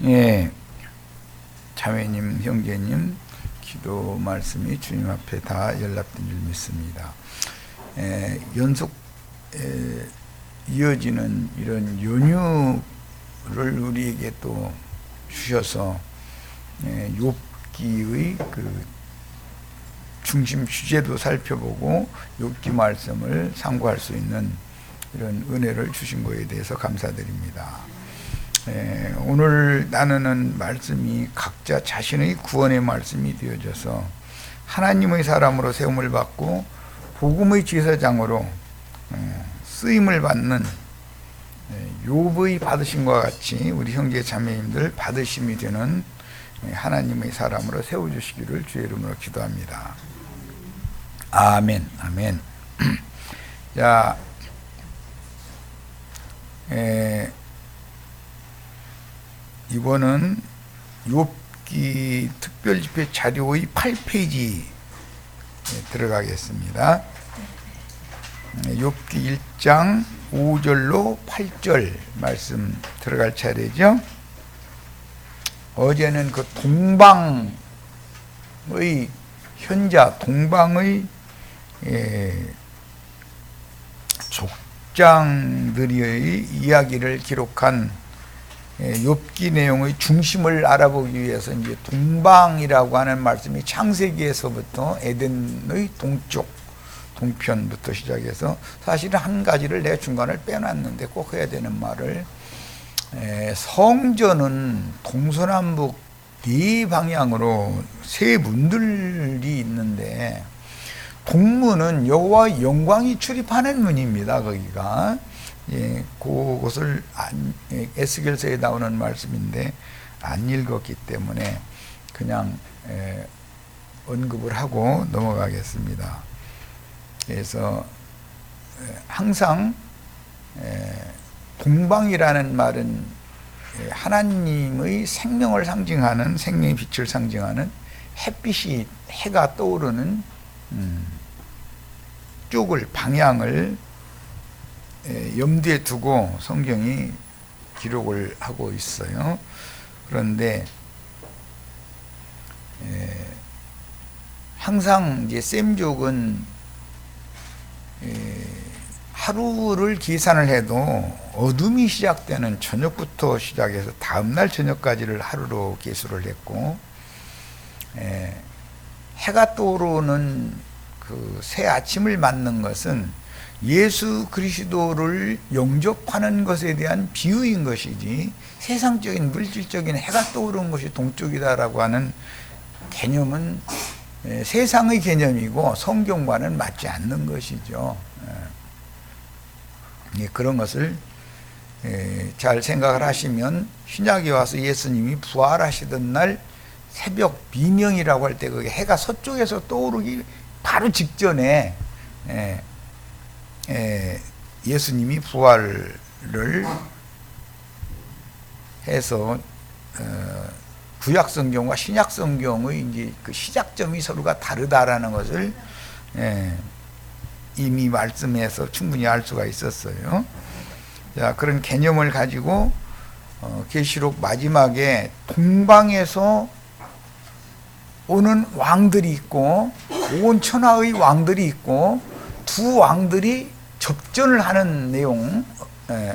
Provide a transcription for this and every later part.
예, 자매님, 형제님, 기도 말씀이 주님 앞에 다 연락된 줄 믿습니다. 연속 이어지는 이런 연휴를 우리에게 또 주셔서 욥기의 그 중심 주제도 살펴보고 욥기 말씀을 상고할 수 있는 이런 은혜를 주신 것에 대해서 감사드립니다. 오늘 나누는 말씀이 각자 자신의 구원의 말씀이 되어져서 하나님의 사람으로 세움을 받고 복음의 제사장으로 쓰임을 받는 욥의 받으심과 같이 우리 형제 자매님들 받으심이 되는 하나님의 사람으로 세워주시기를 주의 이름으로 기도합니다. 아멘, 아멘. 자, 이번은 욥기 특별집회 자료의 8페이지 들어가겠습니다. 욥기 1장 5절로 8절 말씀 들어갈 차례죠. 어제는 그 동방의 현자, 동방의 족장들의 이야기를 기록한 욥기 내용의 중심을 알아보기 위해서 이제 동방이라고 하는 말씀이 창세기에서부터 에덴의 동쪽, 동편부터 시작해서 사실은 한 가지를 내 중간을 빼놨는데 꼭 해야 되는 말을 성전은 동서남북 네 방향으로 세 문들이 있는데 동문은 여호와의 영광이 출입하는 문입니다. 거기가 그것을 에스겔서에 나오는 말씀인데 안 읽었기 때문에 그냥 언급을 하고 넘어가겠습니다. 그래서 항상 동방이라는 말은 하나님의 생명을 상징하는, 생명의 빛을 상징하는 햇빛이, 해가 떠오르는 쪽을, 방향을 염두에 두고 성경이 기록을 하고 있어요. 그런데 항상 이제 셈족은 하루를 계산을 해도 어둠이 시작되는 저녁부터 시작해서 다음날 저녁까지를 하루로 계수를 했고, 해가 떠오르는 그 새 아침을 맞는 것은 예수 그리스도를 영접하는 것에 대한 비유인 것이지 세상적인 물질적인 해가 떠오르는 것이 동쪽이다라고 하는 개념은 세상의 개념이고 성경과는 맞지 않는 것이죠. 그런 것을 잘 생각을 하시면 신약에 와서 예수님이 부활하시던 날 새벽 비명이라고 할 때 그게 해가 서쪽에서 떠오르기 바로 직전에 예수님이 부활을 해서 구약 성경과 신약 성경의 이제 그 시작점이 서로가 다르다라는 것을 이미 말씀에서 충분히 알 수가 있었어요. 자, 그런 개념을 가지고 계시록 마지막에 동방에서 오는 왕들이 있고 온 천하의 왕들이 있고 두 왕들이 접전을 하는 내용,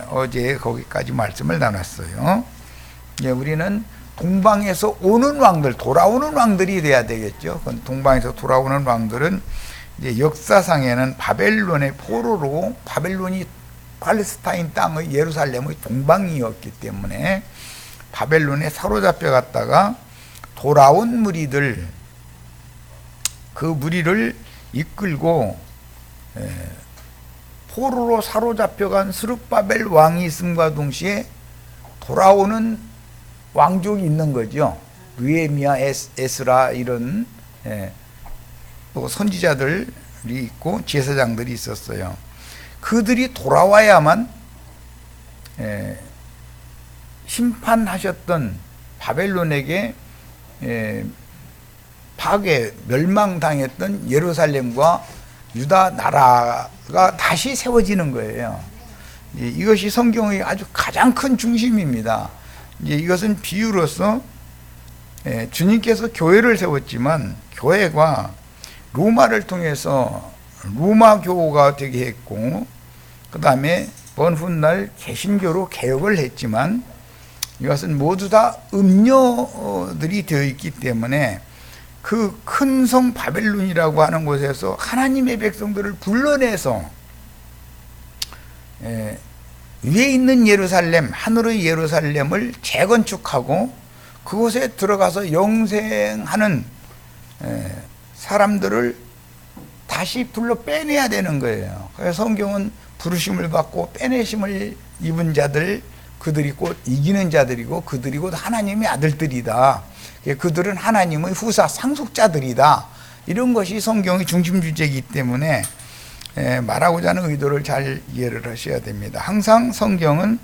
어제 거기까지 말씀을 나눴어요. 우리는 동방에서 오는 왕들, 돌아오는 왕들이 돼야 되겠죠. 동방에서 돌아오는 왕들은 이제 역사상에는 바벨론의 포로로, 바벨론이 팔레스타인 땅의 예루살렘의 동방이었기 때문에 바벨론에 사로잡혀 갔다가 돌아온 무리들, 그 무리를 이끌고 포로로 사로잡혀간 스룹바벨 왕이 있음과 동시에 돌아오는 왕족이 있는 거죠. 느헤미야, 에스라 이런 또 선지자들이 있고 제사장들이 있었어요. 그들이 돌아와야만 심판하셨던 바벨론에게 파괴, 멸망당했던 예루살렘과 유다 나라가 다시 세워지는 거예요. 이것이 성경의 아주 가장 큰 중심입니다. 이제 이것은 비유로서 주님께서 교회를 세웠지만 교회가 로마를 통해서 로마 교가 되게 했고, 그 다음에 먼 훗날 개신교로 개혁을 했지만 이것은 모두 다 음료들이 되어 있기 때문에 그 큰 성 바벨론이라고 하는 곳에서 하나님의 백성들을 불러내서 위에 있는 예루살렘, 하늘의 예루살렘을 재건축하고 그곳에 들어가서 영생하는 사람들을 다시 불러 빼내야 되는 거예요. 그래서 성경은 부르심을 받고 빼내심을 입은 자들, 그들이 곧 이기는 자들이고 그들이 곧 하나님의 아들들이다. 그들은 하나님의 후사 상속자들이다. 이런 것이 성경의 중심 주제이기 때문에 말하고자 하는 의도를 잘 이해를 하셔야 됩니다. 항상 성경은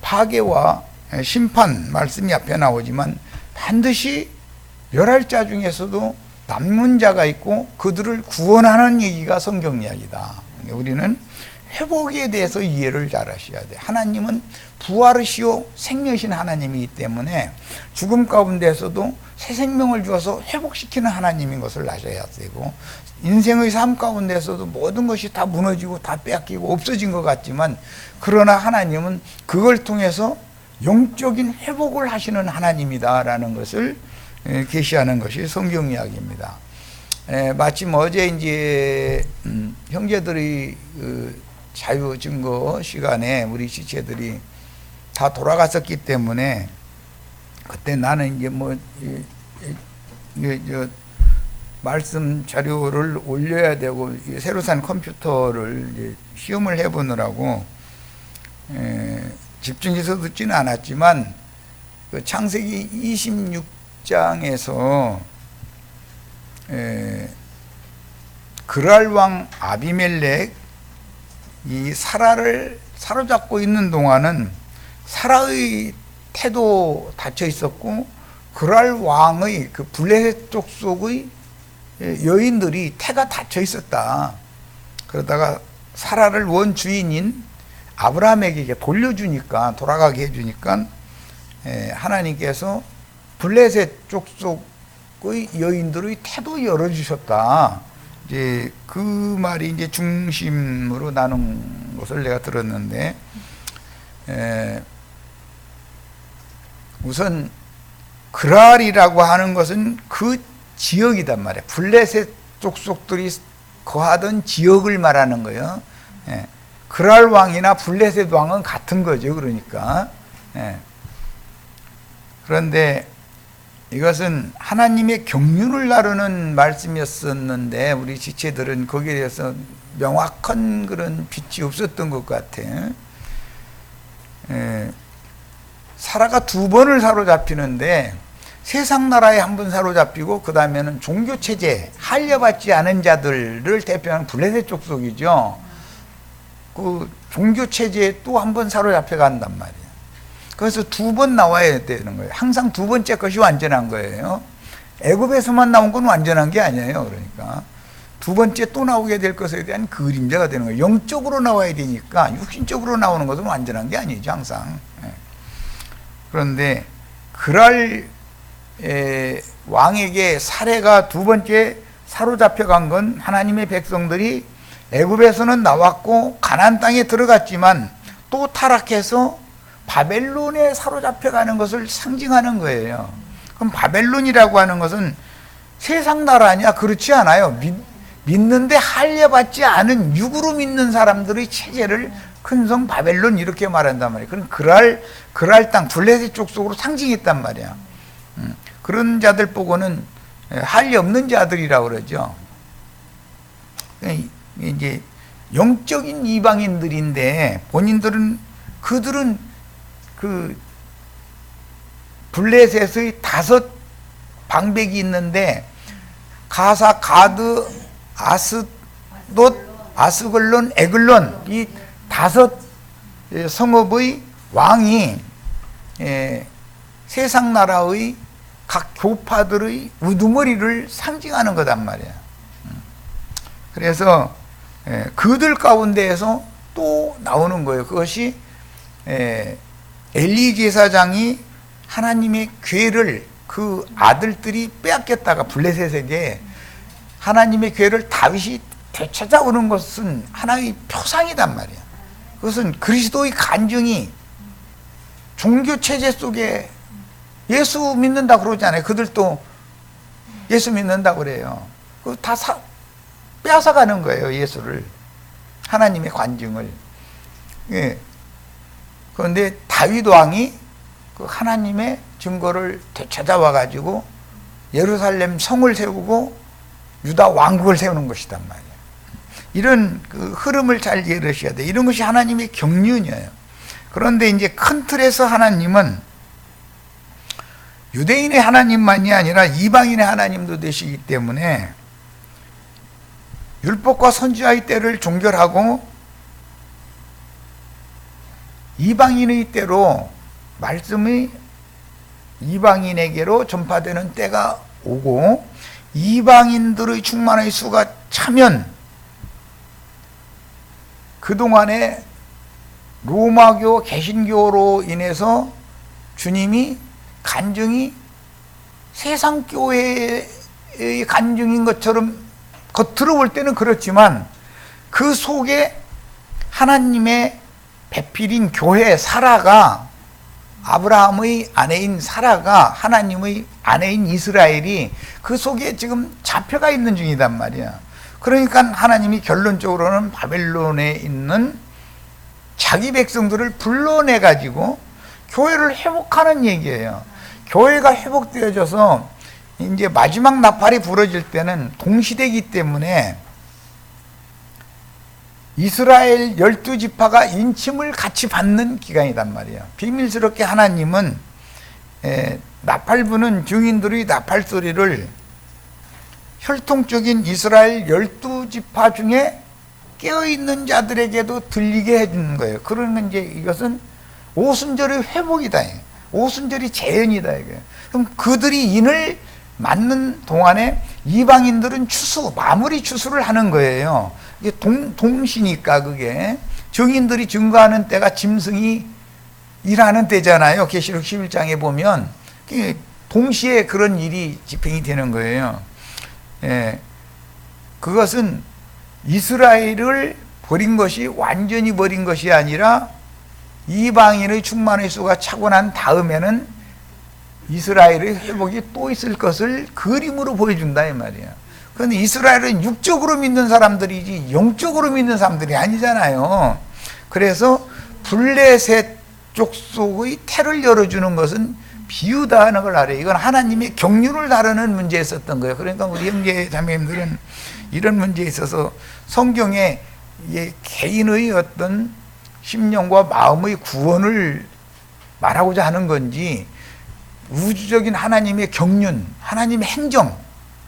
파괴와 심판 말씀이 앞에 나오지만 반드시 멸할 자 중에서도 남는 자가 있고 그들을 구원하는 얘기가 성경 이야기다. 우리는 회복에 대해서 이해를 잘 하셔야 돼요. 하나님은 부활이시오 생명이신 하나님이기 때문에 죽음 가운데서도 새 생명을 주어서 회복시키는 하나님인 것을 아셔야 되고, 인생의 삶 가운데서도 모든 것이 다 무너지고 다 빼앗기고 없어진 것 같지만 그러나 하나님은 그걸 통해서 영적인 회복을 하시는 하나님이다라는 것을 계시하는 것이 성경 이야기입니다. 마침 어제 이제 형제들이 자유 증거 시간에 우리 지체들이 다 돌아갔었기 때문에 그때 나는 이제 말씀 자료를 올려야 되고 새로 산 컴퓨터를 이제 시험을 해보느라고 집중해서 듣지는 않았지만 그 창세기 26장에서 그랄 왕 아비멜렉 이 사라를 사로잡고 있는 동안은 사라의 태도 닫혀 있었고 그랄 왕의 그 블레셋 족속의 여인들이 태가 닫혀 있었다. 그러다가 사라를 원 주인인 아브라함에게 돌려주니까, 돌아가게 해주니까 하나님께서 블레셋 족속의 여인들의 태도 열어주셨다. 이제 그 말이 이제 중심으로 나눈 것을 내가 들었는데, 우선 그랄이라고 하는 것은 그 지역이단 말이에요. 블레셋 족속들이 거하던 지역을 말하는 거예요. 그랄 왕이나 블레셋 왕은 같은 거죠. 그러니까. 그런데 이것은 하나님의 경륜을 나르는 말씀이었었는데 우리 지체들은 거기에 대해서 명확한 그런 빛이 없었던 것 같아요. 사라가 두 번을 사로잡히는데 세상 나라에 한 번 사로잡히고 그 다음에는 종교체제, 할례받지 않은 자들을 대표하는 블레셋 족속이죠. 그 종교체제에 또 한 번 사로잡혀 간단 말이에요. 그래서 두 번 나와야 되는 거예요. 항상 두 번째 것이 완전한 거예요. 애굽에서만 나온 건 완전한 게 아니에요. 그러니까 두 번째 또 나오게 될 것에 대한 그림자가 되는 거예요. 영적으로 나와야 되니까 육신적으로 나오는 것은 완전한 게 아니죠. 항상. 그런데 그랄 왕에게 사례가 두 번째 사로잡혀 간 건 하나님의 백성들이 애굽에서는 나왔고 가나안 땅에 들어갔지만 또 타락해서 바벨론에 사로잡혀 가는 것을 상징하는 거예요. 그럼 바벨론이라고 하는 것은 세상 나라냐? 그렇지 않아요. 믿는데 할례받지 않은 육으로 믿는 사람들의 체제를 큰 성 바벨론 이렇게 말한단 말이에요. 그럼 그랄 땅 블레셋 족속으로 상징했단 말이야. 그런 자들 보고는 할례 없는 자들이라고 그러죠. 이제 영적인 이방인들인데 그들은 그 블레셋의 5 방백이 있는데 가사, 가드, 아스돗, 아스글론, 에글론 이 5 성읍의 왕이 세상 나라의 각 교파들의 우두머리를 상징하는 거단 말이야. 그래서 그들 가운데에서 또 나오는 거예요. 그것이 엘리 제사장이 하나님의 궤를 그 아들들이 빼앗겼다가 블레셋에게 하나님의 궤를 다윗이 되찾아오는 것은 하나의 표상이단 말이야. 그것은 그리스도의 간증이 종교 체제 속에 예수 믿는다 그러잖아요. 그들도 예수 믿는다 그래요. 다 빼앗아가는 거예요. 예수를, 하나님의 관증을. 예. 그런데 다윗 왕이 그 하나님의 증거를 되찾아와 가지고 예루살렘 성을 세우고 유다 왕국을 세우는 것이단 말이에요. 이런 그 흐름을 잘 이해하셔야 돼요. 이런 것이 하나님의 경륜이에요. 그런데 이제 큰 틀에서 하나님은 유대인의 하나님만이 아니라 이방인의 하나님도 되시기 때문에 율법과 선지자의 때를 종결하고 이방인의 때로 말씀이 이방인에게로 전파되는 때가 오고 이방인들의 충만의 수가 차면 그동안에 로마교 개신교로 인해서 주님이 간증이 세상교회의 간증인 것처럼 겉으로 볼 때는 그렇지만 그 속에 하나님의 배필인 교회 사라가, 아브라함의 아내인 사라가 하나님의 아내인 이스라엘이 그 속에 지금 잡혀가 있는 중이단 말이야. 그러니까 하나님이 결론적으로는 바벨론에 있는 자기 백성들을 불러내 가지고 교회를 회복하는 얘기예요. 교회가 회복되어져서 이제 마지막 나팔이 부러질 때는 동시대이기 때문에 이스라엘 12지파가 인침을 같이 받는 기간이단 말이에요. 비밀스럽게 하나님은 나팔 부는 증인들의 나팔 소리를 혈통적인 이스라엘 12지파 중에 깨어있는 자들에게도 들리게 해주는 거예요. 그러면 이제 이것은 오순절의 회복이다. 오순절이 재현이다. 그럼 그들이 인을 맞는 동안에 이방인들은 마무리 추수를 하는 거예요. 이게 동시니까 그게 증인들이 증거하는 때가 짐승이 일하는 때잖아요. 계시록 11장에 보면 동시에 그런 일이 집행이 되는 거예요. 예. 그것은 이스라엘을 버린 것이 완전히 버린 것이 아니라 이방인의 충만의 수가 차고 난 다음에는 이스라엘의 회복이 또 있을 것을 그림으로 보여준다 이 말이야. 그런데 이스라엘은 육적으로 믿는 사람들이지 영적으로 믿는 사람들이 아니잖아요. 그래서 블레셋 족속의 태를 열어주는 것은 비유다 하는 걸 알아요. 이건 하나님의 경륜을 다루는 문제였었던 거예요. 그러니까 우리 형제 자매님들은 이런 문제에 있어서 성경에 개인의 어떤 심령과 마음의 구원을 말하고자 하는 건지 우주적인 하나님의 경륜, 하나님의 행정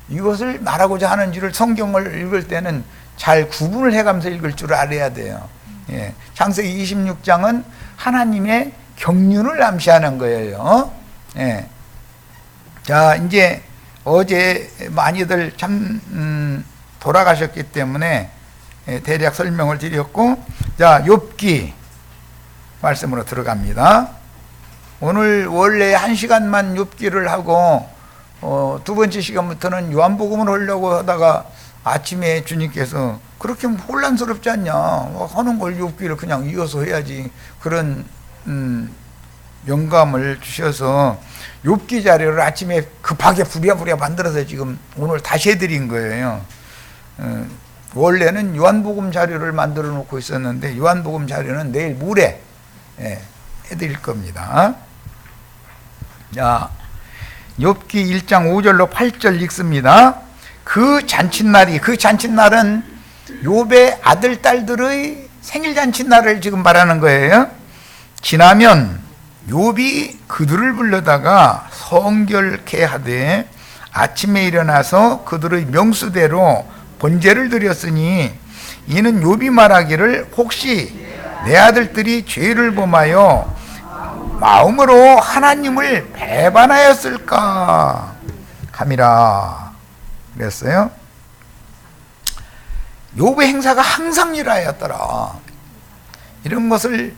이것을 말하고자 하는지를 성경을 읽을 때는 잘 구분을 해가면서 읽을 줄 알아야 돼요. 예. 창세기 26장은 하나님의 경륜을 암시하는 거예요. 예. 자, 이제 어제 많이들 참 돌아가셨기 때문에 대략 설명을 드렸고, 자, 욥기 말씀으로 들어갑니다. 오늘 원래 1시간만 욥기를 하고 두 번째 시간부터는 요한복음을 하려고 하다가 아침에 주님께서 그렇게 혼란스럽지 않냐, 하는 걸 욥기를 그냥 이어서 해야지, 그런 영감을 주셔서 욥기 자료를 아침에 급하게 부랴부랴 만들어서 지금 오늘 다시 해드린 거예요. 원래는 요한복음 자료를 만들어 놓고 있었는데 요한복음 자료는 내일 모레 해드릴 겁니다. 자, 욥기 1장 5절로 8절 읽습니다. 그 잔칫날은 욥의 아들 딸들의 생일 잔칫날을 지금 말하는 거예요. 지나면 욥이 그들을 불러다가 성결케 하되 아침에 일어나서 그들의 명수대로 번제를 드렸으니 이는 욥이 말하기를 혹시 내 아들들이 죄를 범하여 마음으로 하나님을 배반하였을까 함이라 그랬어요. 욥의 행사가 항상 일하였더라. 이런 것을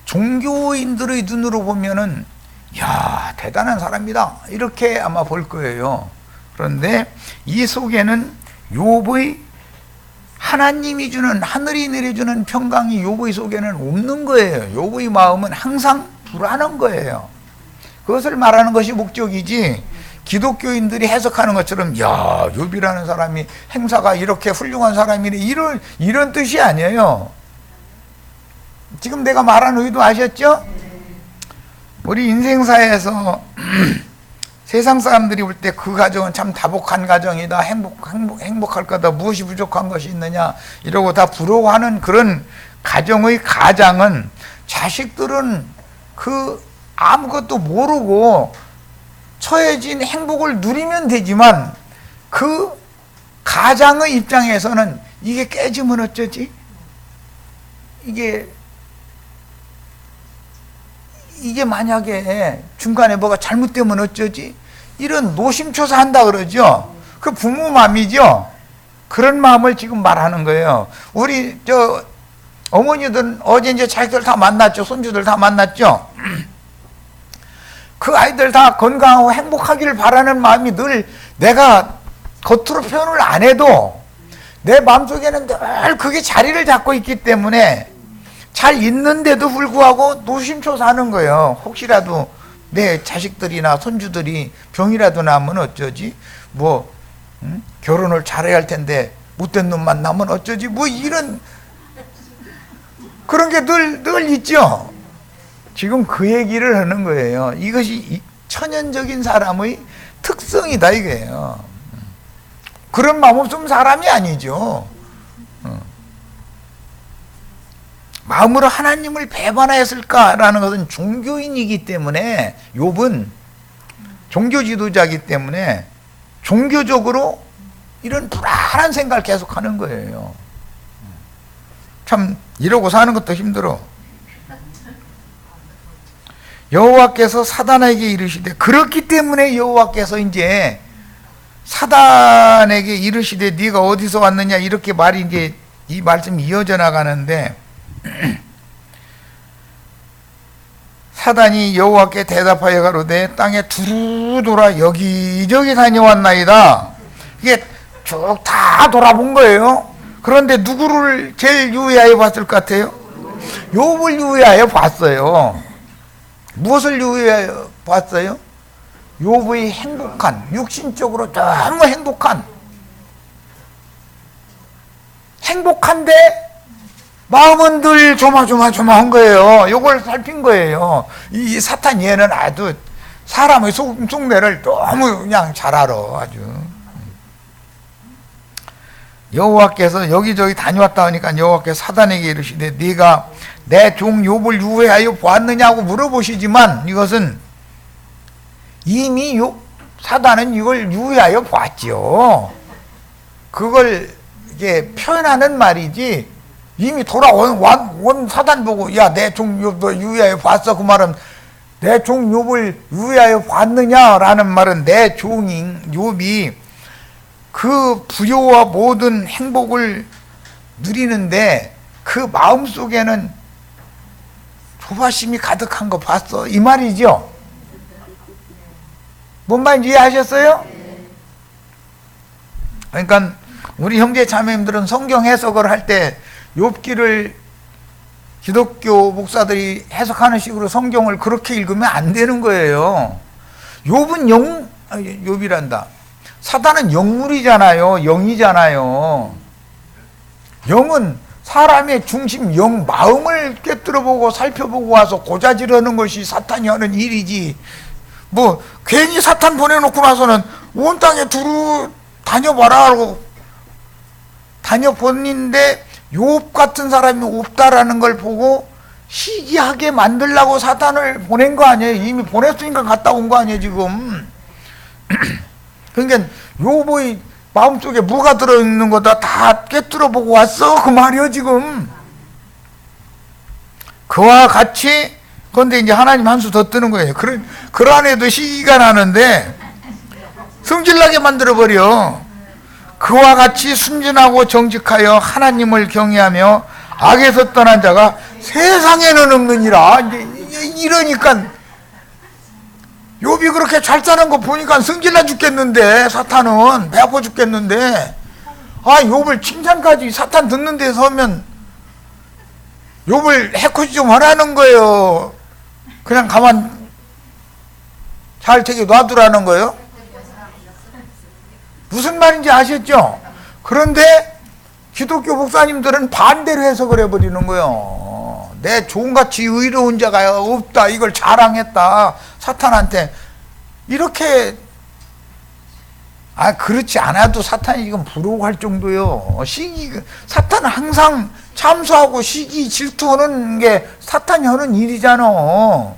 종교인들의 눈으로 보면은 야, 대단한 사람이다 이렇게 아마 볼 거예요. 그런데 이 속에는 욥의 하나님이 주는, 하늘이 내려주는 평강이 욥의 속에는 없는 거예요. 욥의 마음은 항상 불안한 거예요. 그것을 말하는 것이 목적이지, 기독교인들이 해석하는 것처럼 야, 욥이라는 사람이 행사가 이렇게 훌륭한 사람이네 이런 뜻이 아니에요. 지금 내가 말한 의도 아셨죠? 우리 인생사에서 세상 사람들이 볼 때 그 가정은 참 다복한 가정이다, 행복할 거다, 무엇이 부족한 것이 있느냐 이러고 다 부러워하는 그런 가정의 가장은, 자식들은 그 아무것도 모르고 처해진 행복을 누리면 되지만 그 가장의 입장에서는 이게 깨지면 어쩌지? 이게 만약에 중간에 뭐가 잘못되면 어쩌지? 이런 노심초사한다 그러죠. 그 부모 마음이죠. 그런 마음을 지금 말하는 거예요. 우리 어머니들 어제 이제 자식들 다 만났죠. 손주들 다 만났죠. 그 아이들 다 건강하고 행복하기를 바라는 마음이 늘, 내가 겉으로 표현을 안 해도 내 마음속에는 늘 그게 자리를 잡고 있기 때문에 잘 있는데도 불구하고 노심초사하는 거예요. 혹시라도 내 자식들이나 손주들이 병이라도 나면 어쩌지? 결혼을 잘해야 할 텐데 못된 놈만 나면 어쩌지? 이런 그런 게 늘 있죠. 지금 그 얘기를 하는 거예요. 이것이 천연적인 사람의 특성이다 이거예요. 그런 마음 없으면 사람이 아니죠. 마음으로 하나님을 배반하였을까라는 것은 종교인이기 때문에, 욥은 종교 지도자이기 때문에 종교적으로 이런 불안한 생각을 계속하는 거예요. 참 이러고 사는 것도 힘들어. 여호와께서 사단에게 이르시되, 그렇기 때문에 여호와께서 이제 사단에게 이르시되 네가 어디서 왔느냐 이렇게 말이 이제 이 말씀이 이어져 나가는데, 사단이 여호와께 대답하여 가로되 땅에 두루 돌아 여기저기 다녀왔나이다. 이게 쭉 다 돌아본 거예요. 그런데 누구를 제일 유의하여 봤을 것 같아요? 욥을 유의하여 봤어요. 무엇을 유의하여 봤어요? 욥의 행복한, 육신적으로 너무 행복한데 마음은 늘 조마조마한 거예요. 요걸 살핀 거예요. 이 사탄 얘는 아주 사람의 속내를 너무 그냥 잘 알아. 아주. 여호와께서 여기저기 다녀왔다 하니까 여호와께서 사단에게 이르시되 네가 내 종 욥을 유의하여 보았느냐고 물어보시지만, 이것은 이미 사단은 이걸 유의하여 보았지요. 그걸 이게 표현하는 말이지, 이미 돌아온 사단 보고 야, 내 종 욥도 유의하여 봤어, 그 말은 내 종 욥을 유의하여 봤느냐라는 말은 내 종인 욥이 그 부요와 모든 행복을 누리는데 그 마음속에는 조바심이 가득한 거 봤어, 이 말이죠. 뭔 말인지 이해하셨어요? 그러니까 우리 형제 자매님들은 성경 해석을 할 때 욥기를 기독교 목사들이 해석하는 식으로 성경을 그렇게 읽으면 안 되는 거예요. 욥이란다. 사단은 영물이잖아요. 영이잖아요. 영은 사람의 중심, 영, 마음을 꿰뚫어보고 살펴보고 와서 고자질하는 것이 사탄이 하는 일이지, 괜히 사탄 보내놓고 나서는 온 땅에 두루 다녀봐라 하고 다녀보는데 욥 같은 사람이 없다라는 걸 보고 시기하게 만들려고 사탄을 보낸 거 아니에요? 이미 보냈으니까 갔다 온 거 아니에요, 지금? 그러니까 욥의 마음속에 뭐가 들어있는 거다 다 꿰뚫어보고 왔어, 그 말이요, 지금. 그와 같이, 그런데 이제 하나님 한 수 더 뜨는 거예요. 그러한에도 시기가 나는데 성질나게 만들어버려. 그와 같이 순진하고 정직하여 하나님을 경외하며 악에서 떠난 자가 세상에는 없느니라. 이제 이러니까 욥이 그렇게 잘 사는 거 보니까 승질나 죽겠는데, 사탄은 배 아파 죽겠는데, 아, 욥을 칭찬까지 사탄 듣는 데 서면 욥을 해코지 좀 하라는 거예요. 그냥 가만 잘 되게 놔두라는 거예요. 무슨 말인지 아셨죠? 그런데 기독교 목사님들은 반대로 해석을 해버리는 거예요. 내 종같이 의로운 자가 없다, 이걸 자랑했다, 사탄한테. 이렇게, 그렇지 않아도 사탄이 지금 부러워할 정도요. 사탄은 항상 참소하고 시기 질투하는 게 사탄이 하는 일이잖아.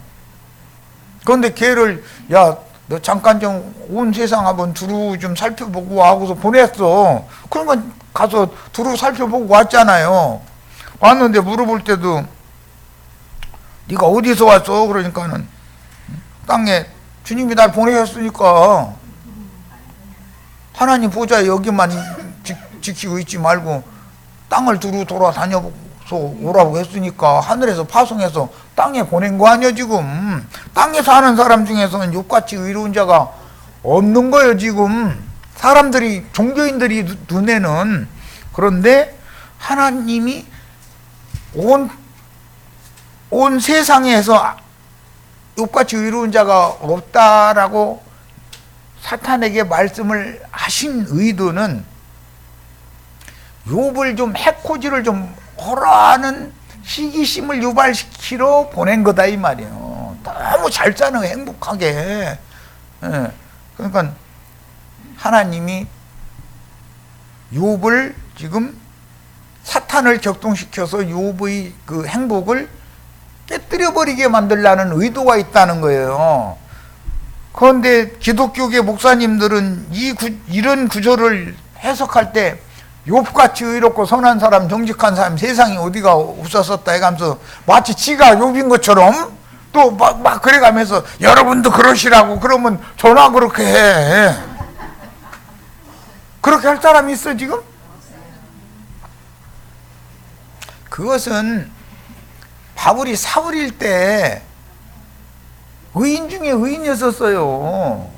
그런데 걔를, 야, 너 잠깐 좀 온 세상 한번 두루 좀 살펴보고 와 하고서 보냈어. 그러면 가서 두루 살펴보고 왔잖아요. 왔는데 물어볼 때도 네가 어디서 왔어? 그러니까는 땅에 주님이 날 보내셨으니까 하나님 보좌에 여기만 지키고 있지 말고 땅을 두루 돌아다녀서 오라고 했으니까 하늘에서 파송해서 땅에 보낸 거 아니야 지금. 땅에 사는 사람 중에서는 욥같이 의로운 자가 없는 거예요 지금. 사람들이, 종교인들이 눈에는. 그런데 하나님이 온 세상에서 욥같이 의로운 자가 없다라고 사탄에게 말씀을 하신 의도는 욥을 좀 해코지를 좀 하라는 시기심을 유발시키러 보낸 거다 이 말이에요. 너무 잘 사는 행복하게. 그러니까 하나님이 욥을 지금 사탄을 격동시켜서 욥의 그 행복을 깨뜨려버리게 만들려는 의도가 있다는 거예요. 그런데 기독교계 목사님들은 이런 구절을 해석할 때 욥같이 의롭고 선한 사람, 정직한 사람, 세상에 어디가 없었었다 해가면서 마치 지가 욥인 것처럼 또 막 그래가면서 여러분도 그러시라고, 그러면 전화 그렇게 해. 그렇게 할 사람이 있어 지금? 그것은 바울이 사울일 때 의인 중에 의인이었었어요.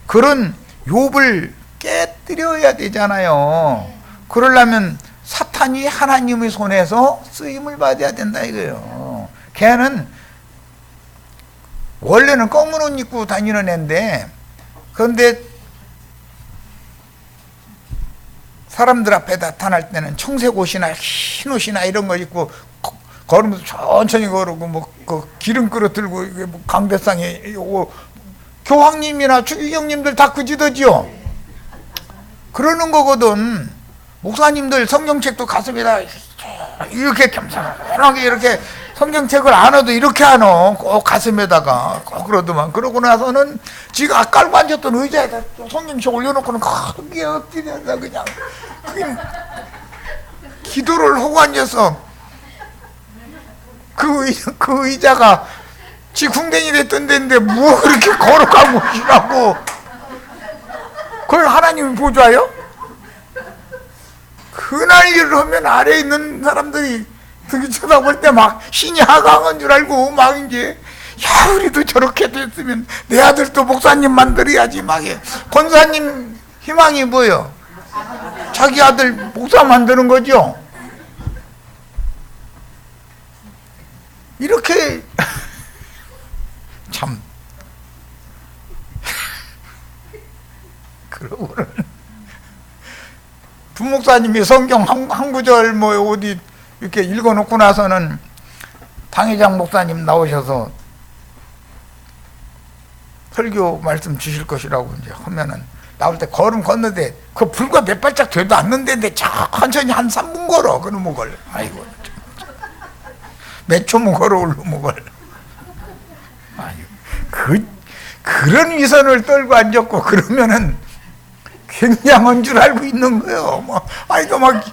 그런 욥을 깨뜨려야 되잖아요. 그러려면 사탄이 하나님의 손에서 쓰임을 받아야 된다 이거예요. 걔는 원래는 검은 옷 입고 다니는 애인데, 그런데 사람들 앞에 나타날 때는 청색 옷이나 흰 옷이나 이런 거 입고 걸으면서 천천히 걸으고, 뭐 그 기름 그릇 들고 뭐 강대상에 오고, 교황님이나 추기경님들 다 그지더지요. 그러는 거거든. 목사님들 성경책도 가슴에다 이렇게 겸손하게 이렇게 성경책을 안 해도 이렇게 하노. 꼭 가슴에다가 꼭 그러더만. 그러고 나서는 지가 깔고 앉았던 의자에다 성경책 올려놓고는 거기에 엎드려서 그냥 기도를 하고 앉아서 그 의자가 지 궁뎅이 됐던 데인데 뭐 그렇게 걸어가고 오시라고. 그걸 하나님이 보좌요? 그날 일을 하면 아래에 있는 사람들이 등이 쳐다볼 때 막 신이 하강한 줄 알고 막 이제, 야, 우리도 저렇게 됐으면 내 아들도 목사님 만들어야지 막 해. 권사님 희망이 뭐요? 자기 아들 목사 만드는 거죠? 이렇게 참 그러고는 부목사님이 성경 한 구절 뭐 어디 이렇게 읽어놓고 나서는 당회장 목사님 나오셔서 설교 말씀 주실 것이라고 이제 하면은 나올 때 걸음 걷는데 그 불과 몇 발짝 되도 않는데 천천히 한 3분 걸어. 그놈의 걸. 아이고. 몇 초면 걸어올 놈의 걸. 아이고. 그런 위선을 떨고 앉았고 그러면은 굉장한 줄 알고 있는 거예요. 뭐, 아이고, 막,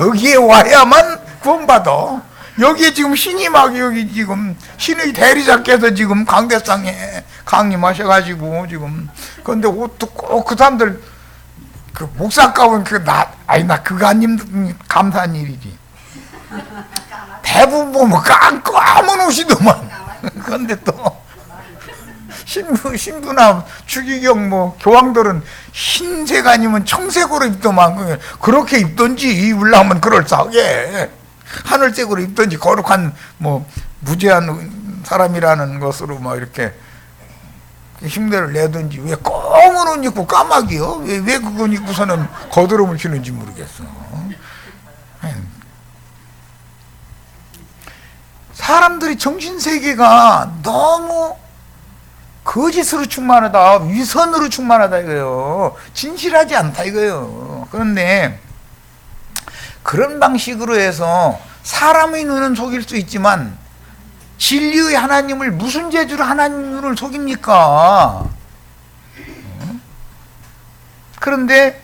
여기에 와야만 구원받아. 여기에 지금 신이 막 여기 지금 신의 대리자께서 지금 강대상에 강림하셔가지고 지금. 그런데 옷도 꼭 그 사람들 그 목사 가운 나 그거 아님 감사한 일이지. 대부분 보면 검은 옷이더만. 그런데 또 신부나 추기경 뭐 교황들은 흰색 아니면 청색으로 입더만. 그렇게 입던지 입으려면 그럴싸하게 하늘색으로 입던지 거룩한 뭐 무죄한 사람이라는 것으로 막 이렇게 흉내를 내든지 왜 검은 옷 입고 까마귀요? 왜 그건 입고서는 거드름을 피는지 모르겠어. 사람들이 정신세계가 너무 거짓으로 충만하다, 위선으로 충만하다 이거예요. 진실하지 않다 이거예요. 그런데 그런 방식으로 해서 사람의 눈은 속일 수 있지만 진리의 하나님을 무슨 재주로 하나님 눈을 속입니까? 그런데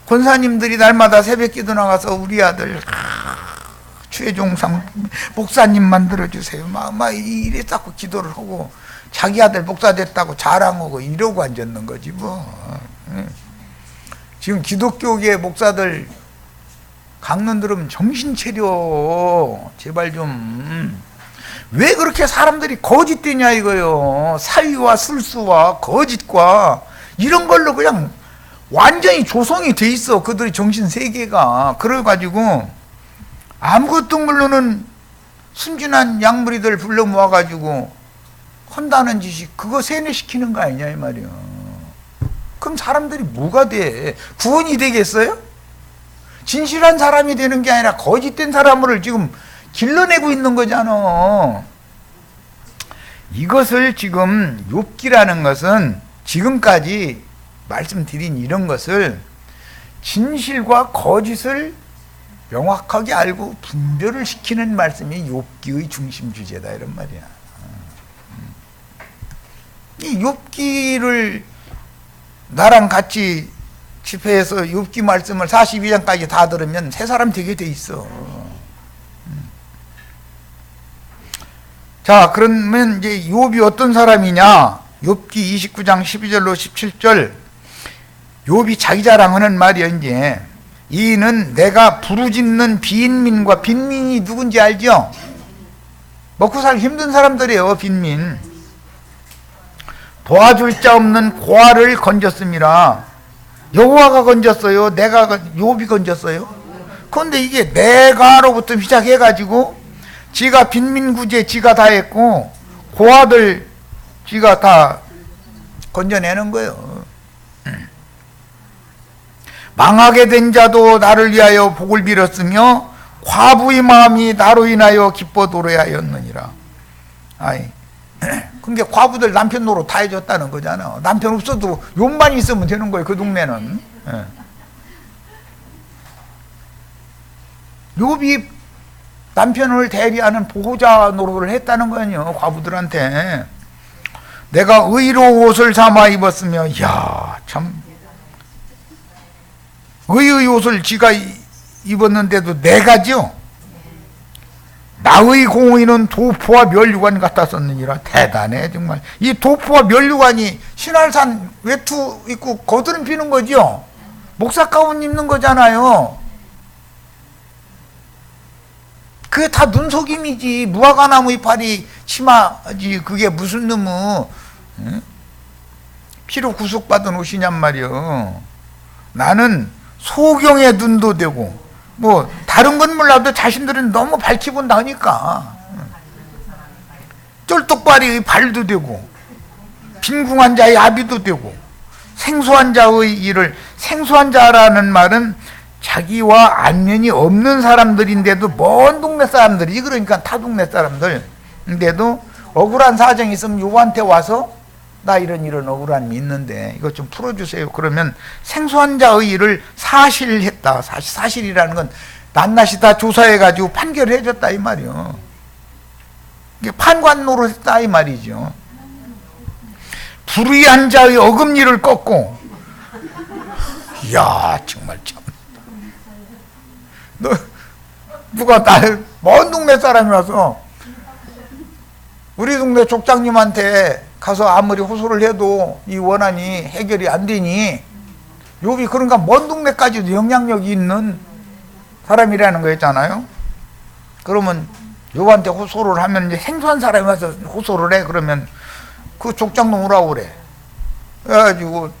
권사님들이 날마다 새벽기도 나가서 우리 아들 최종상 목사님 만들어주세요 막 이래 자꾸 기도를 하고 자기 아들 목사 됐다고 자랑하고 이러고 앉았는 거지 뭐. 지금 기독교계 목사들 강론 들으면 정신 차려 제발 좀. 왜 그렇게 사람들이 거짓되냐 이거요. 사위와 술수와 거짓과 이런 걸로 그냥 완전히 조성이 돼 있어 그들의 정신 세계가. 그래가지고 아무것도 모르는 순진한 양무리들 불러 모아가지고 한다는 짓이 그거 세뇌시키는 거 아니냐 이 말이야. 그럼 사람들이 뭐가 돼? 구원이 되겠어요? 진실한 사람이 되는 게 아니라 거짓된 사람을 지금 길러내고 있는 거잖아. 이것을 지금 욥기라는 것은 지금까지 말씀드린 이런 것을 진실과 거짓을 명확하게 알고 분별을 시키는 말씀이 욥기의 중심 주제다 이런 말이야. 이 욥기를 나랑 같이 집회에서 욥기 말씀을 42장까지 다 들으면 새 사람 되게 돼 있어. 자, 그러면 이제 욥이 어떤 사람이냐? 욥기 29장 12절로 17절. 욥이 자기 자랑하는 말이야 이제. 이는 내가 부르짖는 빈민과 빈민이 누군지 알죠? 먹고 살기 힘든 사람들이에요. 빈민. 도와줄 자 없는 고아를 건졌습니다. 여호와가 건졌어요? 욥이 건졌어요? 그런데 이게 내가로부터 시작해가지고 지가 빈민구제 지가 다 했고 고아들 지가 다 건져내는 거예요. 망하게 된 자도 나를 위하여 복을 빌었으며 과부의 마음이 나로 인하여 기뻐 노래하였느니라. 아이, 그러니까 과부들 남편 노릇 다 해줬다는 거잖아. 남편 없어도 욕만 있으면 되는 거예요 그 동네는. 욥이 남편을 대리하는 보호자 노릇을 했다는 거 아니에요 과부들한테. 내가 의로 옷을 삼아 입었으며, 이야 참 의의 옷을 지가 입었는데도 내가죠. 나의 공의는 도포와 멸류관 갖다 썼느니라. 대단해 정말. 이 도포와 멸류관이 신할산 외투 입고 거드름 피는 거죠. 목사 가운 입는 거잖아요. 그게 다 눈속임이지. 무화과나무 이파리 치마지. 그게 무슨 놈의 피로 구속받은 옷이냔 말이요. 나는 소경의 눈도 되고 뭐 다른 건 몰라도 자신들은 너무 밝히 본다 하니까 쫄뚝발이의 발도 되고 빈궁한 자의 아비도 되고 생소한 자의 일을. 생소한 자라는 말은 자기와 안면이 없는 사람들인데도 먼 동네 사람들이지. 그러니까 타 동네 사람들인데도 억울한 사정이 있으면 요한테 와서 나 이런 억울함이 있는데 이것 좀 풀어주세요. 그러면 생소한 자의 일을 사실했다. 사실이라는 건 낱낱이 다 조사해가지고 판결을 해줬다 이 말이요. 이게 판관 노릇했다 이 말이죠. 불의한 자의 어금니를 꺾고. 이야 정말 참. 누가 먼 동네 사람이 와서 우리 동네 족장님한테 가서 아무리 호소를 해도 이 원한이 해결이 안 되니 욥이 그런가 먼 동네까지도 영향력이 있는 사람이라는 거였잖아요. 그러면 요한테 호소를 하면 이제 생소한 사람이 와서 호소를 해. 그러면 그 족장도 오라고 그래. 그래가지고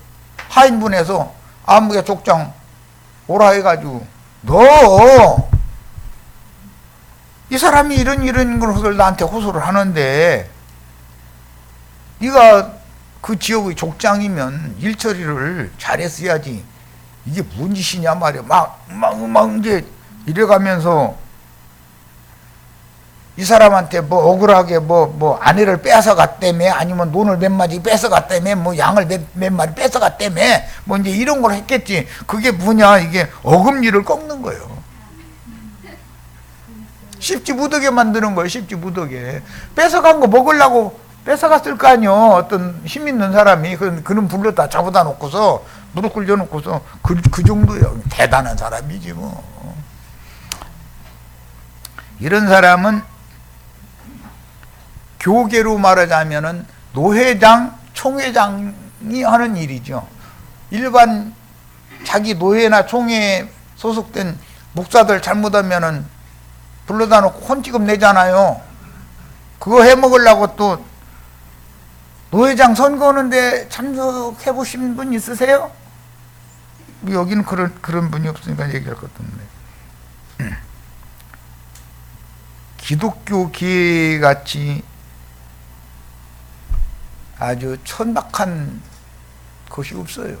하인분에서 아무개 족장 오라 해가지고 너 이 사람이 이런 것을 나한테 호소를 하는데 네가 그 지역의 족장이면 일 처리를 잘했어야지. 이게 뭔 짓이냐 말이야. 막 이제 이래가면서 이 사람한테 뭐 억울하게 뭐 아내를 뺏어갔다며, 아니면 논을 몇 마디 뺏어갔다며, 뭐 양을 몇 마리 뺏어갔다며, 뭐 이제 이런 걸 했겠지. 그게 뭐냐, 이게 어금니를 꺾는 거예요. 십지무덕에 만드는 거예요. 십지무덕에 뺏어간 거 먹으려고 뺏어갔을 거 아니요. 어떤 힘 있는 사람이 그는 불렀다 잡아다 놓고서 무릎 꿇려 놓고서 그 정도예요. 대단한 사람이지 뭐. 이런 사람은 교계로 말하자면은 노회장, 총회장이 하는 일이죠. 일반 자기 노회나 총회에 소속된 목사들 잘못하면은 불러다 놓고 혼지금 내잖아요. 그거 해먹으려고 또 노회장 선거하는데 참석해 보신 분 있으세요? 여기는 그런 분이 없으니까 얘기할 것도 없네. 기독교 기회같이 아주 천박한 것이 없어요.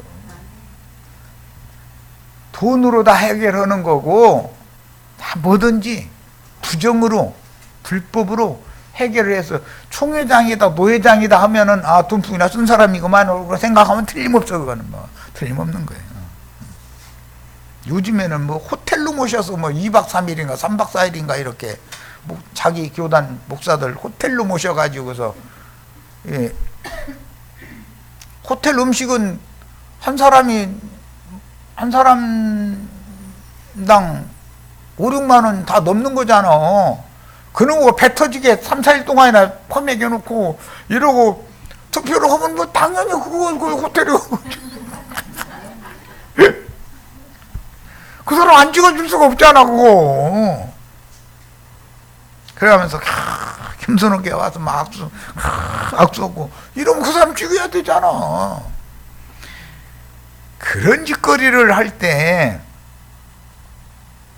돈으로 다 해결하는 거고, 다 뭐든지 부정으로, 불법으로 해결을 해서 총회장이다, 노회장이다 하면은, 아, 돈풍이나 쓴 사람이구만, 생각하면 틀림없어. 그거는 뭐, 틀림없는 거예요. 요즘에는 뭐, 호텔로 모셔서 뭐, 2박 3일인가, 3박 4일인가, 이렇게, 뭐 자기 교단 목사들 호텔로 모셔가지고서, 예. 호텔 음식은 한 사람당 5, 6만 원 다 넘는 거잖아. 그놈의 배 터지게 3, 4일 동안이나 퍼먹여놓고 이러고 투표를 하면 뭐 당연히 그 호텔이 그 사람 안 찍어줄 수가 없잖아 그거. 그러면서 겸손하게 와서 막 악수하고 이러면 그 사람 죽여야 되잖아. 그런 짓거리를 할 때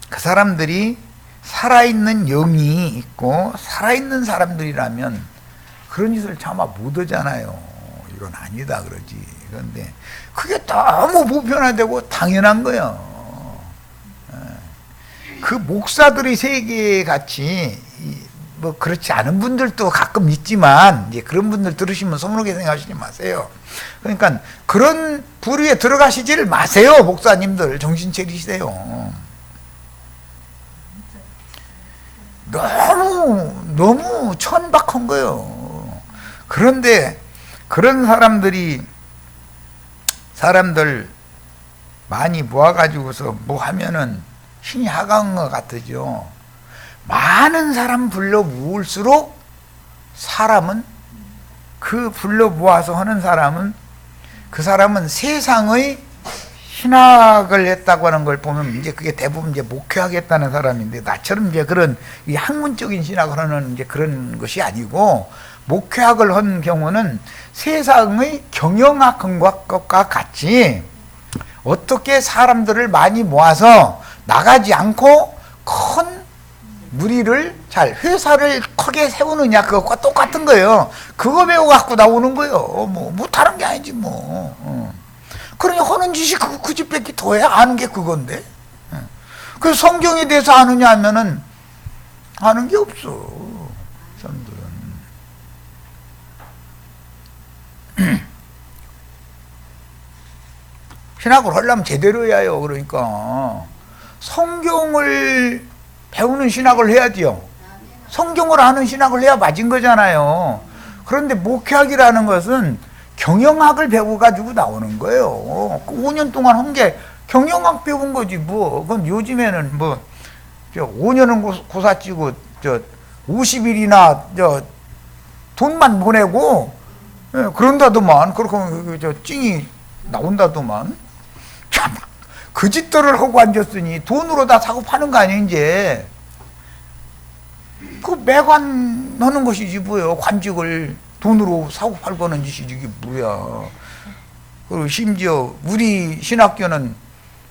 그 사람들이 살아있는 영이 있고 살아있는 사람들이라면 그런 짓을 차마 못하잖아요. 이건 아니다 그러지. 그런데 그게 너무 보편화되고 당연한 거예요. 그 목사들의 세계같이 뭐 그렇지 않은 분들도 가끔 있지만, 이제 그런 분들 들으시면 서운하게 생각하시지 마세요. 그러니까 그런 부류에 들어가시지를 마세요. 목사님들 정신 차리세요. 너무 천박한 거예요. 그런데 그런 사람들 많이 모아가지고서 뭐 하면은 신이 하강한 것 같으죠. 많은 사람 불러 모을수록 사람은, 그 불러 모아서 하는 사람은, 그 사람은 세상의 신학을 했다고 하는 걸 보면 이제 그게 대부분 이제 목회하겠다는 사람인데, 나처럼 이제 그런 이 학문적인 신학을 하는 이제 그런 것이 아니고, 목회학을 한 경우는 세상의 경영학과 같이 어떻게 사람들을 많이 모아서 나가지 않고 큰 무리를 회사를 크게 세우느냐, 그것과 똑같은 거예요. 그거 배워갖고 나오는 거예요. 뭐, 못하는 게 아니지, 뭐. 그러니 하는 짓이 그 집밖에 더해. 아는 게 그건데. 그 성경에 대해서 아느냐 하면은 아는 게 없어. 사람들은. 신학을 하려면 제대로 해야 해요. 그러니까. 성경을 배우는 신학을 해야지요. 성경을 아는 신학을 해야 맞은 거잖아요. 그런데 목회학이라는 것은 경영학을 배워가지고 나오는 거예요. 5년 동안 한 게 경영학 배운 거지 뭐. 그건 요즘에는 뭐 5년은 고사치고 50일이나 돈만 보내고 그런다더만. 그렇게 찡이 나온다더만. 참, 그 짓들을 하고 앉았으니 돈으로 다 사고 파는 거 아니에요 이제. 그 매관하는 것이지 뭐예요. 관직을 돈으로 사고 팔고 하는 짓이지 이게 뭐야. 그리고 심지어 우리 신학교는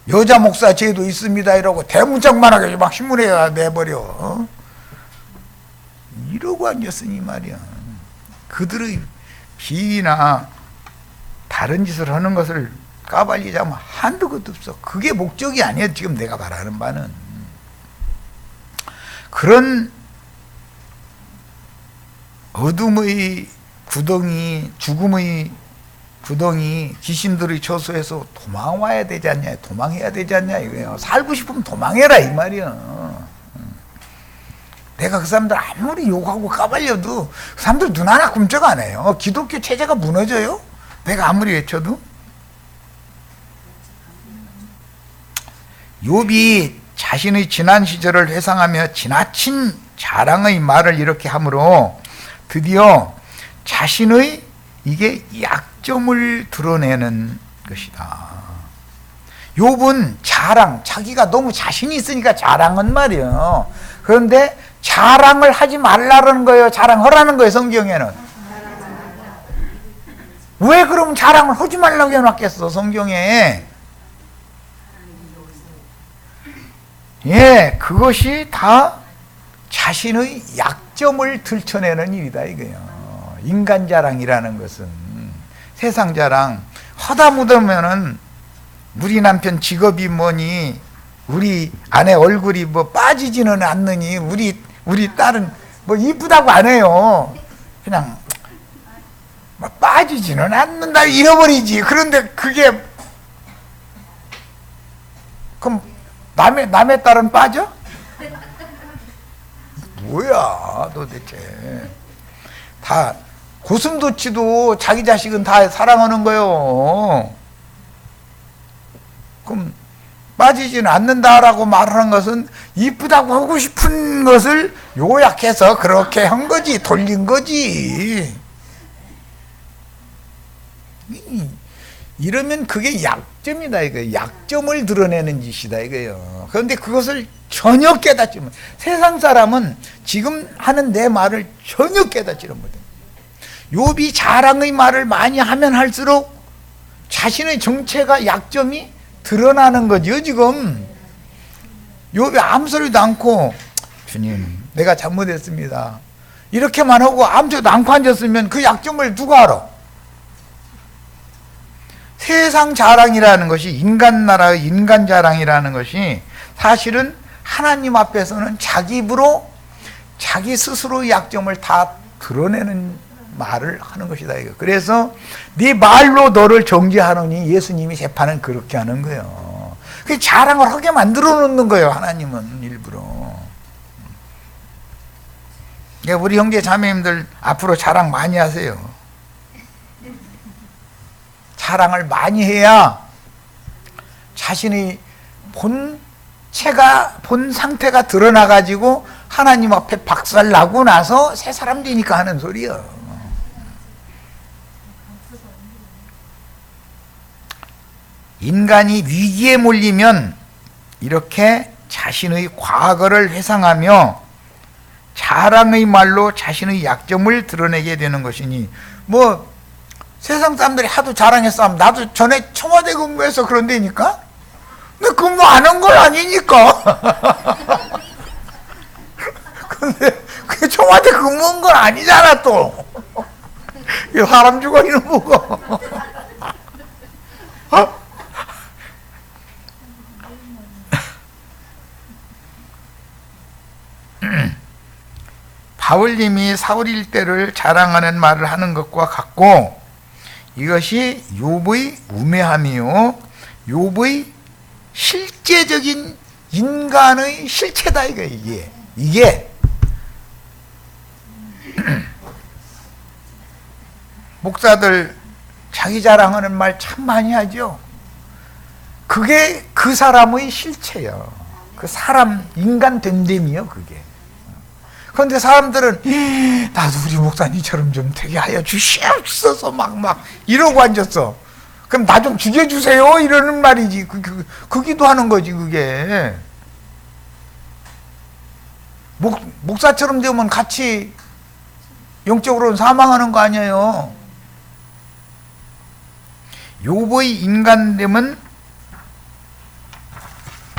여자 목사 제도 있습니다 이러고 대문짝만하게 막 신문에 내버려. 이러고 앉았으니 말이야. 그들의 비위나 다른 짓을 하는 것을 까발리자면 한두 것도 없어. 그게 목적이 아니야. 지금 내가 말하는 바는 그런 어둠의 구덩이, 죽음의 구덩이, 귀신들의 처소에서 도망와야 되지 않냐, 도망해야 되지 않냐 이거예요. 살고 싶으면 도망해라 이 말이야. 내가 그 사람들 아무리 욕하고 까발려도 그 사람들 눈 하나 끔찍 안 해요. 기독교 체제가 무너져요? 내가 아무리 외쳐도. 욥이 자신의 지난 시절을 회상하며 지나친 자랑의 말을 이렇게 하므로 드디어 자신의 이게 약점을 드러내는 것이다. 욥은 자랑, 자기가 너무 자신이 있으니까 자랑은 말이에요. 그런데 자랑을 하지 말라는 거예요? 자랑하라는 거예요? 성경에는. 왜 그럼 자랑을 하지 말라고 해놨겠어 성경에? 예, 그것이 다 자신의 약점을 들춰내는 일이다 이거예요. 인간 자랑이라는 것은 세상 자랑 하다 못하면은 우리 남편 직업이 뭐니, 우리 아내 얼굴이 뭐 빠지지는 않느니, 우리 딸은 뭐 이쁘다고 안 해요. 그냥 뭐 빠지지는 않는다 잃어버리지. 그런데 그게 그럼 남의 딸은 빠져? 뭐야 도대체. 다 고슴도치도 자기 자식은 다 사랑하는 거예요. 그럼 빠지지는 않는다라고 말하는 것은 이쁘다고 하고 싶은 것을 요약해서 그렇게 한 거지, 돌린 거지. 이러면 그게 약점이다 이거예요. 약점을 드러내는 짓이다 이거예요. 그런데 그것을 전혀 깨닫지 못. 세상 사람은 지금 하는 내 말을 전혀 깨닫지를 못해. 욥이 자랑의 말을 많이 하면 할수록 자신의 정체가, 약점이 드러나는 거죠 지금. 욥이 아무 소리도 않고 주님 내가 잘못했습니다 이렇게만 하고 아무 소리도 않고 앉았으면 그 약점을 누가 알아? 세상 자랑이라는 것이, 인간 나라의 인간 자랑이라는 것이 사실은 하나님 앞에서는 자기 입으로 자기 스스로의 약점을 다 드러내는 말을 하는 것이다 이거. 그래서 네 말로 너를 정죄하노니 예수님이 재판은 그렇게 하는 거예요. 그 자랑을 하게 만들어 놓는 거예요 하나님은 일부러. 그러니까 우리 형제 자매님들 앞으로 자랑 많이 하세요. 자랑을 많이 해야 자신의 본체가, 본 상태가 드러나가지고 하나님 앞에 박살 나고 나서 새 사람 되니까 하는 소리야. 인간이 위기에 몰리면 이렇게 자신의 과거를 회상하며 자랑의 말로 자신의 약점을 드러내게 되는 것이니, 뭐 세상 사람들이 하도 자랑했어 하면 나도 전에 청와대 근무해서 그런다니까? 근데 근무 안 한 건 아니니까. 근데 그게 청와대 근무한 건 아니잖아 또. 사람 죽어 있는 거고. 바울님이 사울일 때를 자랑하는 말을 하는 것과 같고, 이것이 욥의 우매함이요 욥의 실제적인 인간의 실체다 이거. 이게 목사들 자기 자랑하는 말 참 많이 하죠. 그게 그 사람의 실체예요. 그 사람 인간 됨됨이요 그게. 그런데 사람들은 나도 우리 목사님처럼 좀 되게 하여 주시옵소서 막 이러고 앉았어. 그럼 나 좀 죽여주세요 이러는 말이지. 그 기도하는 거지 그게. 목사처럼 되면 같이 영적으로는 사망하는 거 아니에요. 욥의 인간됨은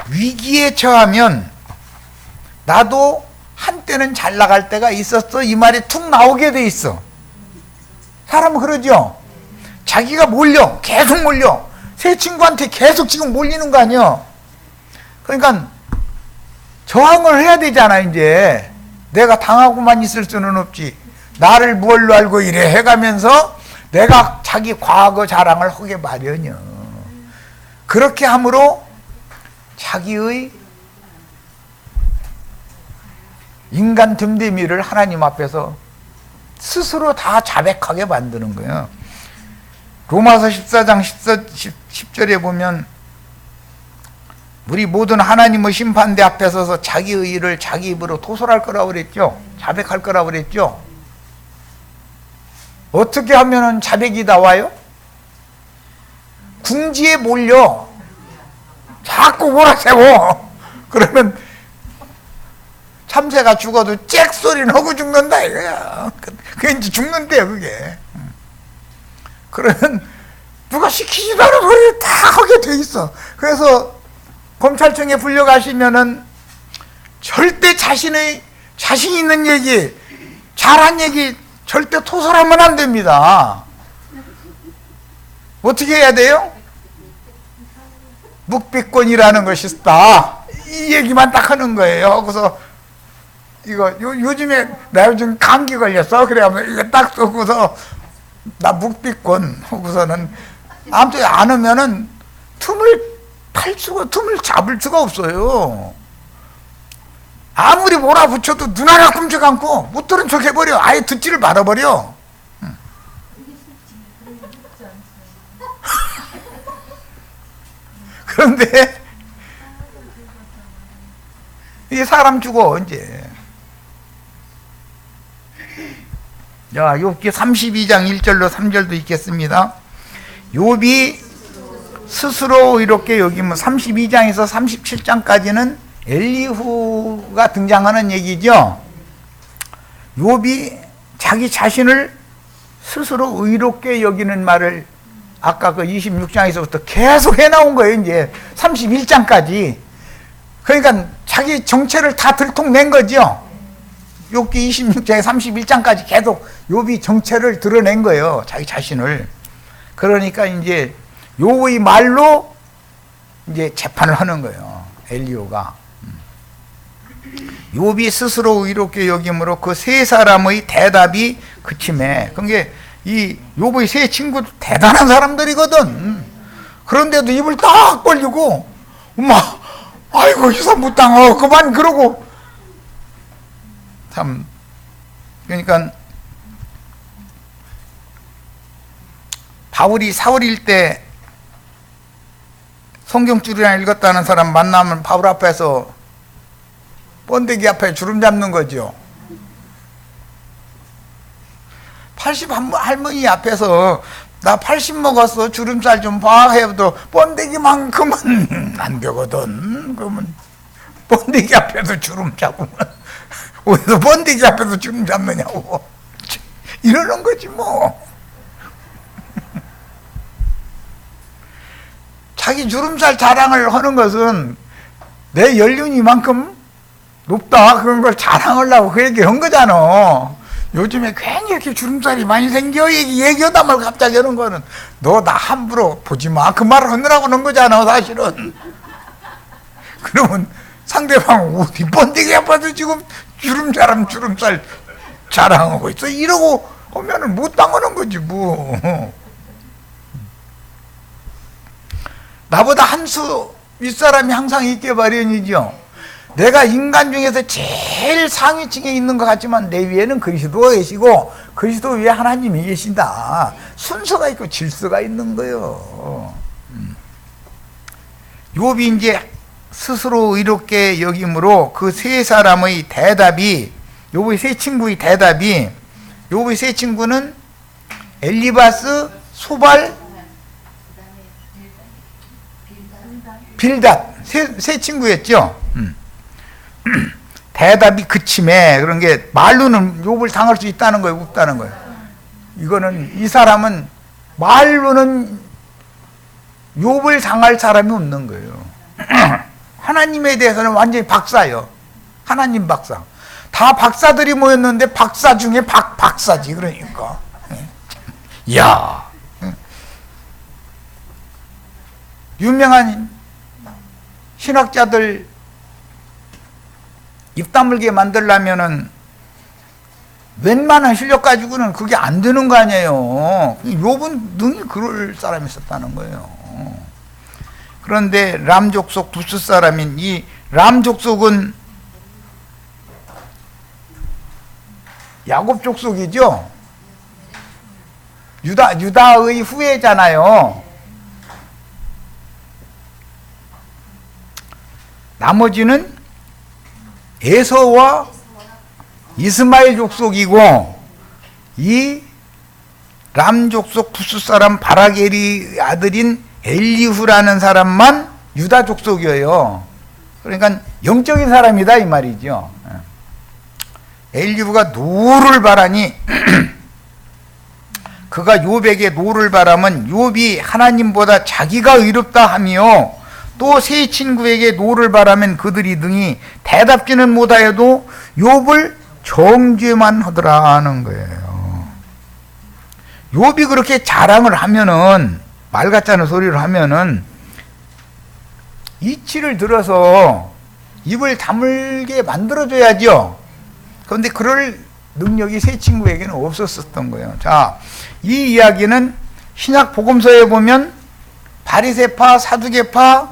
위기에 처하면 나도 한때는 잘 나갈 때가 있었어, 이 말이 툭 나오게 돼 있어. 사람은 그러죠. 자기가 몰려, 계속 몰려. 새 친구한테 계속 지금 몰리는 거 아니야. 그러니까 저항을 해야 되잖아. 이제 내가 당하고만 있을 수는 없지. 나를 뭘로 알고 이래 해가면서 내가 자기 과거 자랑을 하게 마련이야. 그렇게 함으로 자기의 인간 됨됨이를 하나님 앞에서 스스로 다 자백하게 만드는 거예요. 로마서 14장 10절에 보면 우리 모든 하나님의 심판대 앞에 서서 자기의 일을 자기 입으로 토설할 거라고 그랬죠. 자백할 거라고 그랬죠. 어떻게 하면 자백이 나와요? 궁지에 몰려 자꾸 몰아세워. 그러면 참새가 죽어도 짹 소리는 하고 죽는다 이거야. 그게 이제 죽는데요, 그게. 그러면 누가 시키지도 않은 소리를 다 하게 돼 있어. 그래서 검찰청에 불려가시면은 절대 자신 있는 얘기, 잘한 얘기 절대 토설하면 안 됩니다. 어떻게 해야 돼요? 묵비권이라는 것이 있다. 이 얘기만 딱 하는 거예요. 그래서 이거 요즘에 나 요즘 감기 걸렸어. 그래가면 이거 딱 쓰고서 나 묵비권 하고서는 아무튼 안 하면은 틈을 잡을 수가 없어요. 아무리 몰아붙여도 눈 하나 끔찍 않고 못 들은 척 해버려. 아예 듣지를 말아버려. 그런데 이 사람 죽어 이제. 자, 욥기 32장 1절로 3절도 있겠습니다. 욥이 스스로 이렇게 여기면 32장에서 37장까지는 엘리후가 등장하는 얘기죠. 욥이 자기 자신을 스스로 의롭게 여기는 말을 아까 그 26장에서부터 계속 해나온 거예요. 이제 31장까지. 그러니까 자기 정체를 다 들통낸 거죠. 욥기 26장에 31장까지 계속 욥이 정체를 드러낸 거예요. 자기 자신을. 그러니까 이제 욥의 말로 이제 재판을 하는 거예요. 엘리후가. 욥이 스스로 의롭게 여김으로 그 세 사람의 대답이 그침에. 그러니까 이 욥의 세 친구도 대단한 사람들이거든. 그런데도 입을 딱 벌리고 엄마 아이고 희사 못당하고 그만 그러고 참. 그러니까 바울이 사울일 때 성경줄이나 읽었다는 사람 만나면 바울 앞에서 번데기 앞에 주름 잡는 거죠. 80 할머니 앞에서 나 80 먹었어 주름살 좀 봐 해도 번데기만큼은 안 되거든. 그러면 번데기 앞에서 주름 잡으면 어디서 번데기 앞에서 주름 잡느냐고 이러는 거지 뭐. 자기 주름살 자랑을 하는 것은 내 연륜 이만큼 높다 그런 걸 자랑하려고 그 얘기 한 거잖아. 요즘에 괜히 이렇게 주름살이 많이 생겨 얘기하다 말고 갑자기 하는 거는 너 나 함부로 보지 마 그 말을 하느라고 하는 거잖아 사실은. 그러면 상대방 어디 번데기 아파서 지금 주름살 자랑하고 있어 이러고 하면은 못 당하는 거지 뭐. 나보다 한 수 윗사람이 항상 있게 마련이죠. 내가 인간 중에서 제일 상위층에 있는 것 같지만 내 위에는 그리스도가 계시고 그리스도 위에 하나님이 계신다. 순서가 있고 질서가 있는 거예요. 욥이 이제 스스로 의롭게 여김으로 그 세 사람의 대답이 욥의 세 친구의 대답이 욥의 세 친구는 엘리바스, 소발, 빌닷 세 친구였죠. 대답이 그침에 그런 게 말로는 욕을 당할 수 있다는 거예요, 없다는 거예요. 이거는 이 사람은 말로는 욕을 당할 사람이 없는 거예요. 하나님에 대해서는 완전히 박사예요. 하나님 박사. 다 박사들이 모였는데 박사 중에 박사지. 그러니까 이야, 유명한 신학자들 입 다물게 만들려면은 웬만한 실력 가지고는 그게 안 되는 거 아니에요. 욥은 능히 그럴 사람이 있었다는 거예요. 그런데 람 족속 부스 사람인 이 람 족속은 야곱 족속이죠. 유다의 후예잖아요. 나머지는 에서와 이스마엘 족속이고, 이 람 족속 부스 사람 바라겔이 아들인 엘리후라는 사람만 유다 족속이에요. 그러니까 영적인 사람이다 이 말이죠. 엘리후가 노를 바라니 그가 욥에게 노를 바라면 욥이 하나님보다 자기가 의롭다 하며, 또 세 친구에게 노를 바라면 그들이 능히 대답지는 못하여도 욥을 정죄만 하더라 하는 거예요. 욥이 그렇게 자랑을 하면은, 말 같지 않은 소리를 하면은 이치를 들어서 입을 다물게 만들어줘야죠. 그런데 그럴 능력이 세 친구에게는 없었던 거예요. 자, 이 이야기는 신약 복음서에 보면 바리새파, 사두개파,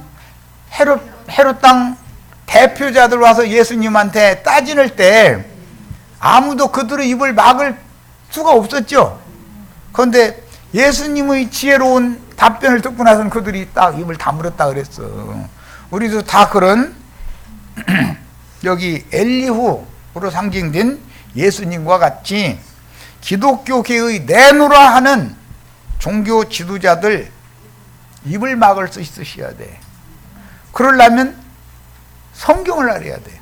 헤롯 땅 대표자들 와서 예수님한테 따지는 때 아무도 그들의 입을 막을 수가 없었죠. 그런데 예수님의 지혜로운 답변을 듣고 나서는 그들이 딱 입을 다물었다 그랬어. 우리도 다 그런 여기 엘리후로 상징된 예수님과 같이 기독교계의 내노라 하는 종교 지도자들 입을 막을 수 있으셔야 돼. 그러려면 성경을 알아야 돼.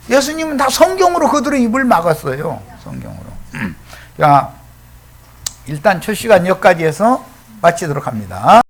예수님은 다 성경으로 그들의 입을 막았어요. 성경으로. 자, 일단 첫 시간 여기까지 해서 마치도록 합니다.